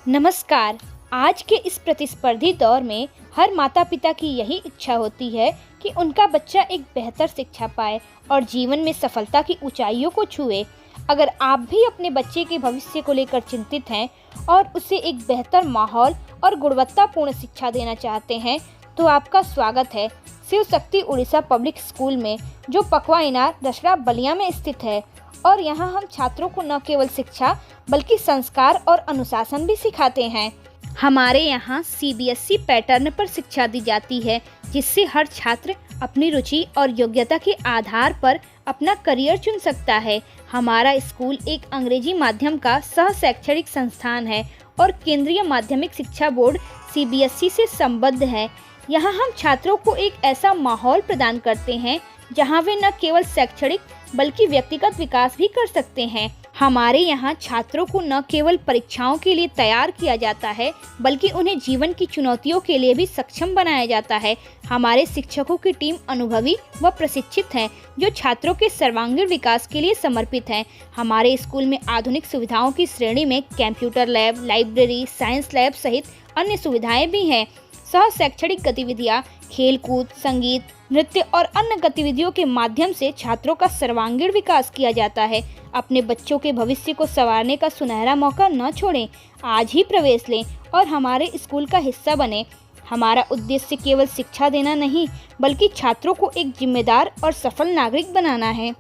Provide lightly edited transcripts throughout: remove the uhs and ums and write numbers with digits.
नमस्कार। आज के इस प्रतिस्पर्धी दौर में हर माता पिता की यही इच्छा होती है कि उनका बच्चा एक बेहतर शिक्षा पाए और जीवन में सफलता की ऊंचाइयों को छुए। अगर आप भी अपने बच्चे के भविष्य को लेकर चिंतित हैं और उसे एक बेहतर माहौल और गुणवत्तापूर्ण शिक्षा देना चाहते हैं तो आपका स्वागत है शिव शक्ति उड़ीसा पब्लिक स्कूल में, जो पकवा इनार रसड़ा बलिया में स्थित है। और यहाँ हम छात्रों को न केवल शिक्षा बल्कि संस्कार और अनुशासन भी सिखाते हैं। हमारे यहाँ CBSE पैटर्न पर शिक्षा दी जाती है, जिससे हर छात्र अपनी रुचि और योग्यता के आधार पर अपना करियर चुन सकता है। हमारा स्कूल एक अंग्रेजी माध्यम का सह शैक्षणिक संस्थान है और केंद्रीय माध्यमिक शिक्षा बोर्ड CBSE से संबद्ध है। यहाँ हम छात्रों को एक ऐसा माहौल प्रदान करते हैं जहाँ वे न केवल शैक्षणिक बल्कि व्यक्तिगत विकास भी कर सकते हैं। हमारे यहाँ छात्रों को न केवल परीक्षाओं के लिए तैयार किया जाता है बल्कि उन्हें जीवन की चुनौतियों के लिए भी सक्षम बनाया जाता है। हमारे शिक्षकों की टीम अनुभवी व प्रशिक्षित है, जो छात्रों के सर्वांगीण विकास के लिए समर्पित है। हमारे स्कूल में आधुनिक सुविधाओं की श्रेणी में computer lab, library, science lab सहित अन्य सुविधाएं भी हैं। सह शैक्षणिक गतिविधियाँ, खेलकूद, संगीत, नृत्य और अन्य गतिविधियों के माध्यम से छात्रों का सर्वांगीण विकास किया जाता है। अपने बच्चों के भविष्य को संवारने का सुनहरा मौका न छोड़ें। आज ही प्रवेश लें और हमारे स्कूल का हिस्सा बनें। हमारा उद्देश्य केवल शिक्षा देना नहीं, बल्कि छात्रों को एक जिम्मेदार और सफल नागरिक बनाना है।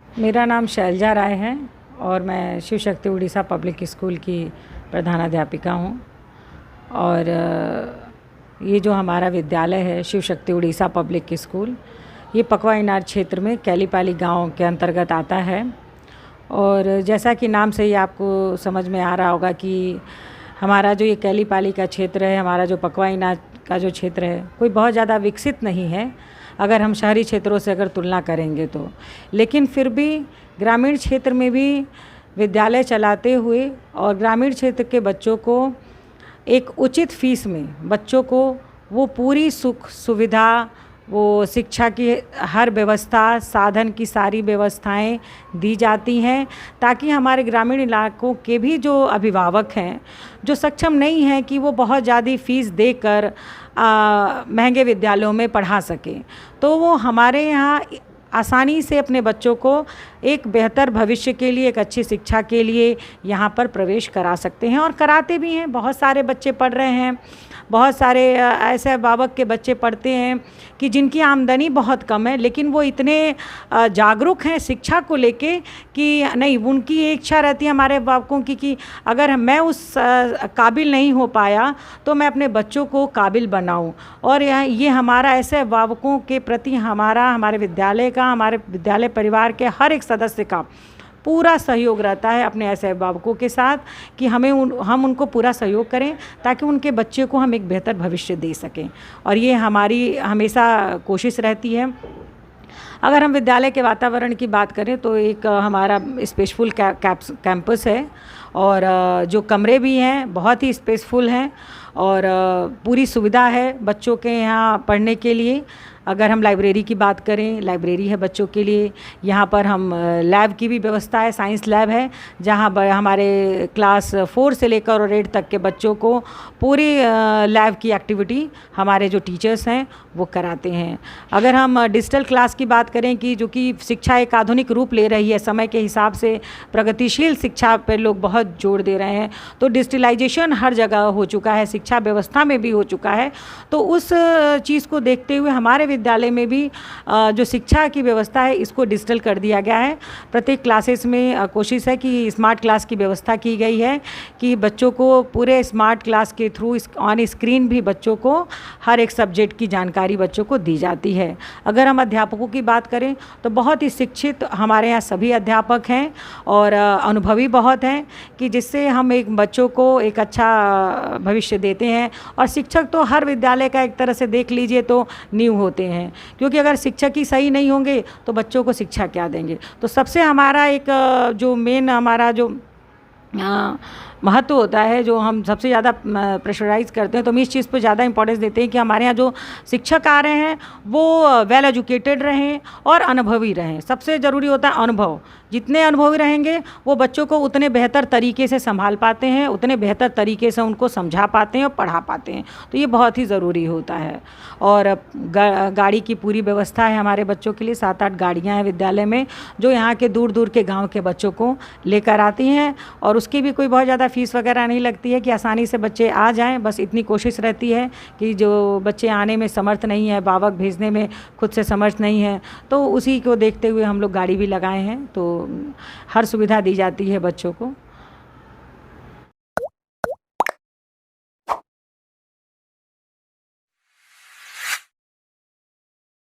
मेरा नाम शैलजा राय है और मैं शिव शक्ति उड़ीसा पब्लिक स्कूल की प्रधानाध्यापिका हूँ। और ये जो हमारा विद्यालय है शिव शक्ति उड़ीसा पब्लिक स्कूल, ये पकवा इनार क्षेत्र में कैलीपाली गांव के अंतर्गत आता है। और जैसा कि नाम से ही आपको समझ में आ रहा होगा कि हमारा जो ये कैलीपाली का क्षेत्र है, हमारा जो पकवा इनार का जो क्षेत्र है, कोई बहुत ज़्यादा विकसित नहीं है अगर हम शहरी क्षेत्रों से अगर तुलना करेंगे तो। लेकिन फिर भी ग्रामीण क्षेत्र में भी विद्यालय चलाते हुए और ग्रामीण क्षेत्र के बच्चों को एक उचित फीस में बच्चों को वो पूरी सुख सुविधा, वो शिक्षा की हर व्यवस्था, साधन की सारी व्यवस्थाएं दी जाती हैं, ताकि हमारे ग्रामीण इलाकों के भी जो अभिभावक हैं, जो सक्षम नहीं हैं कि वो बहुत ज़्यादा फीस देकर महंगे विद्यालयों में पढ़ा सकें, तो वो हमारे यहाँ आसानी से अपने बच्चों को एक बेहतर भविष्य के लिए, एक अच्छी शिक्षा के लिए यहाँ पर प्रवेश करा सकते हैं और कराते भी हैं। बहुत सारे बच्चे पढ़ रहे हैं, बहुत सारे ऐसे अभिभावक के बच्चे पढ़ते हैं कि जिनकी आमदनी बहुत कम है, लेकिन वो इतने जागरूक हैं शिक्षा को लेके कि नहीं, उनकी एक इच्छा रहती है हमारे अभिभावकों की कि अगर मैं उस काबिल नहीं हो पाया तो मैं अपने बच्चों को काबिल बनाऊं। और ये हमारा ऐसे अभिभावकों के प्रति हमारे विद्यालय का, हमारे विद्यालय परिवार के हर एक सदस्य का पूरा सहयोग रहता है अपने ऐसे अभिभावकों के साथ कि हम उनको पूरा सहयोग करें ताकि उनके बच्चे को हम एक बेहतर भविष्य दे सकें। और ये हमारी हमेशा कोशिश रहती है। अगर हम विद्यालय के वातावरण की बात करें तो एक हमारा स्पेसफुल कैंपस है और जो कमरे भी हैं बहुत ही स्पेसफुल हैं और पूरी सुविधा है बच्चों के यहाँ पढ़ने के लिए। अगर हम लाइब्रेरी की बात करें, लाइब्रेरी है बच्चों के लिए। यहाँ पर हम लैब की भी व्यवस्था है, साइंस लैब है, जहाँ हमारे क्लास 4 से लेकर और 8 तक के बच्चों को पूरी लैब की एक्टिविटी हमारे जो टीचर्स हैं वो कराते हैं। अगर हम डिजिटल क्लास की बात करें कि जो कि शिक्षा एक आधुनिक रूप ले रही है, समय के हिसाब से प्रगतिशील शिक्षा पर लोग बहुत जोर दे रहे हैं, तो डिजिटलाइजेशन हर जगह हो चुका है, शिक्षा व्यवस्था में भी हो चुका है। तो उस चीज़ को देखते हुए हमारे विद्यालय में भी जो शिक्षा की व्यवस्था है इसको डिजिटल कर दिया गया है। प्रत्येक क्लासेस में कोशिश है कि स्मार्ट क्लास की व्यवस्था की गई है कि बच्चों को पूरे स्मार्ट क्लास के थ्रू ऑन स्क्रीन भी बच्चों को हर एक सब्जेक्ट की जानकारी बच्चों को दी जाती है। अगर हम अध्यापकों की बात करें तो बहुत ही शिक्षित हमारे यहाँ सभी अध्यापक हैं और अनुभवी बहुत हैं कि जिससे हम एक बच्चों को एक अच्छा भविष्य देते हैं। और शिक्षक तो हर विद्यालय का एक तरह से देख लीजिए तो नींव होते हैं, क्योंकि अगर शिक्षक ही सही नहीं होंगे तो बच्चों को शिक्षा क्या देंगे। तो सबसे हमारा एक जो मेन हमारा जो महत्व होता है, जो हम सबसे ज़्यादा प्रेशराइज करते हैं, तो हम इस चीज़ पर ज़्यादा इंपॉर्टेंस देते हैं कि हमारे यहाँ जो शिक्षक आ रहे हैं वो वेल एजुकेटेड रहें और अनुभवी रहें। सबसे ज़रूरी होता है अनुभव। जितने अनुभवी रहेंगे वो बच्चों को उतने बेहतर तरीके से संभाल पाते हैं, उतने बेहतर तरीके से उनको समझा पाते हैं और पढ़ा पाते हैं। तो ये बहुत ही ज़रूरी होता है। और गाड़ी की पूरी व्यवस्था है हमारे बच्चों के लिए। 7-8 गाड़ियाँ हैं विद्यालय में, जो यहाँ के दूर दूर के गाँव के बच्चों को लेकर आती हैं, और उसकी भी कोई बहुत ज़्यादा फ़ीस वगैरह नहीं लगती है कि आसानी से बच्चे आ जाएं। बस इतनी कोशिश रहती है कि जो बच्चे आने में समर्थ नहीं है, वाहक भेजने में खुद से समर्थ नहीं है, तो उसी को देखते हुए हम लोग गाड़ी भी लगाए हैं। तो हर सुविधा दी जाती है बच्चों को।